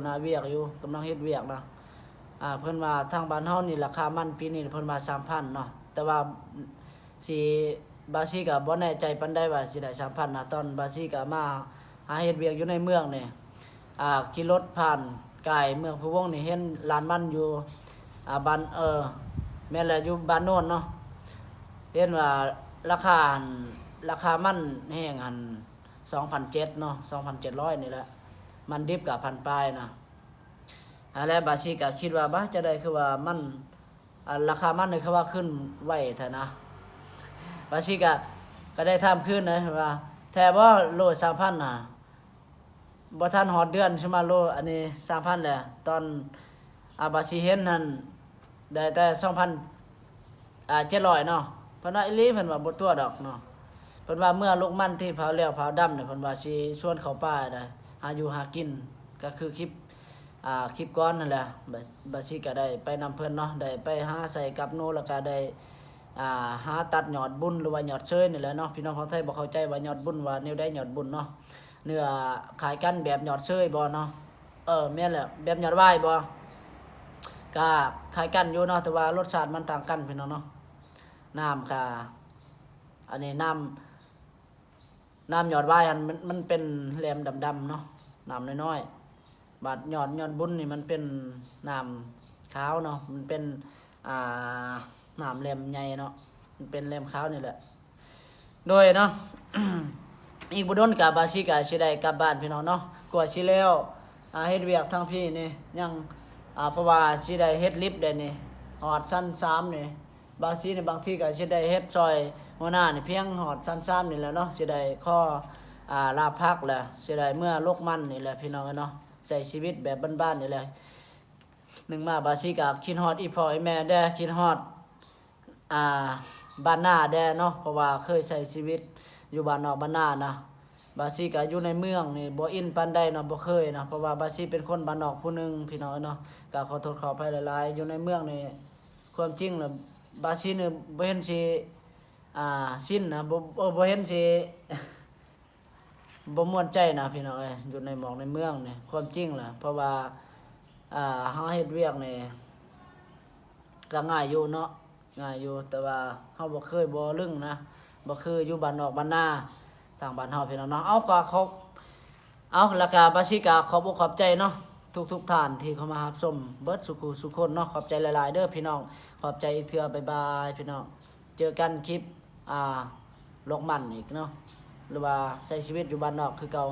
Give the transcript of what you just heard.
ณาเวียกอยู่กำลังเฮ็ดเวียกนะเพิ่นว่าทางบ้านเฮานี่ราคามันปีนี้เพิ่นว่า 3,000 เนาะแต่ว่าสิบาซีก็บ่แน่ใจปานใดว่าสิได้ 3,000 นะตอนบาซีก็มาหาเฮ็ดเวียกอยู่ในเมืองนี่ขี่รถผ่านกายเมืองพะวงนี่เห็นลานมันอยู่บ้านแม่นแหละอยู่บ้านโน้นเนาะเห็นว่าราคามันแห้งหัน 2,700 เนาะ 2,700 นี่แหละมันดิบกับพันปลายนะแล้วบาซีก็คิดว่าบ่จะได้คือว่ามันราคามันนี่คือว่าขึ้นไวแท้นะบาซีก็ได้ทำขึ้นนะว่าแท้บ่โล 3,000 น่ะบ่ทันฮอดเดือนใช่มั้ยโลอันนี้ 3,000 แหละตอนบาซีเห็นนั่นได้แต่ 2,700 เนาะเพิ่นว่าอีหลีเพิ่นว่าบ่ตัวดอกเนาะเพิ่นว่าเมื่อลูกมันที่เผาแล้วเผาดำเนี่ยเพิ่นว่าสิชวนเข้าป่าได้หาอยู่หากินก็คือคลิปก่อนนั่นแหละบาซีก็ได้ไปนำเพิ่นเนาะได้ไปหาใส่กับโนแล้วก็ได้หาตัดยอดบุญหรือว่ายอดเชยนี่แหละเนาะพี่น้องคนไทยบ่เข้าใจว่ายอดบุญว่าแนวใดยอดบุญเนาะเนื้อขายกันแบบยอดเชยบ่เนาะแม่นแหละแบบยอดไหว้บ่ก็ขายกันอยู่เนาะแต่ว่ารสชาติมันต่างกันพี่น้องเนาะน้ำค่ะอันนี้น้ำยอดไหว้มันเป็นแหลมดำๆเนาะน้ำน้อยๆบาดยอดบุญนี่มันเป็นน้ำขาวเนาะมันเป็นน้ำแหลมใหญ่เนาะมันเป็นแหลมขาวนี่แหละโดยเนาะ อีกบ่ดนกับบาซิกะสิได้กลับบ้านพี่น้องเนาะกว่าสิแล้วเฮ็ดเวียกทั้งพี่นี่ยังเพราะว่าสิได้เฮ็ดลิฟต์ได้นี่ฮอดชั้น3นี่บางทีนี่บางทีก็สิได้เฮ็ดซอยหัวหน้านี่เพียงฮอดชั้น3นี่แหละเนาะสิได้ข้อลาพักแหละสิได้เมื่อโลกมันนี่แหละพี่น้องเนาะใช้ชีวิตแบบบ้านๆนี่แหละนึงมาบาซิกะคิดฮอดอีพ่ออีแม่แด้คิดฮอดบ้านหน้าแด้เนาะเพราะว่าเคยใช้ชีวิตอยู่บ้านนอกบ้านหน้านะบาซีก็อยู่ในเมืองนี่บ่อินปานใดเนาะบ่เคยนะเพราะว่าบาซีเป็นคนบ้านนอกผู้หนึงพี่น้องเนาะก็ขอโทษขออภัยหลายๆอยู่ในเมืองนี่ความจริงแล้วบาซีนี่บ่เห็นสิสิ้นนะบ่เห็นสิ บ่ม่วนใจนะพี่น้องอยู่ในหมอกในเมืองนี่ความจริงล่ะเพราะว่าเฮาเฮ็ดเวียกนี่ก็ง่ายอยู่เนาะง่ายอยู่แต่ว่าเฮาบ่เคยบ่ลึงนะบ่คืออยู่บ้านนอกบ้านนาทางบ้านเฮาพี่น้องเนาะเอาแล้วก็บาซิกาขอบอกขอบใจเนาะทุกท่านที่เข้ามารับชมเบิดสุขคนเนาะขอบใจหลายๆเด้อพี่น้องขอบใจอีกเทื่อบ๊ายบายพี่น้องเจอกันคลิปโลกมันอีกเนาะหรือว่าใช้ชีวิตอยู่บ้านนอกคือเก่า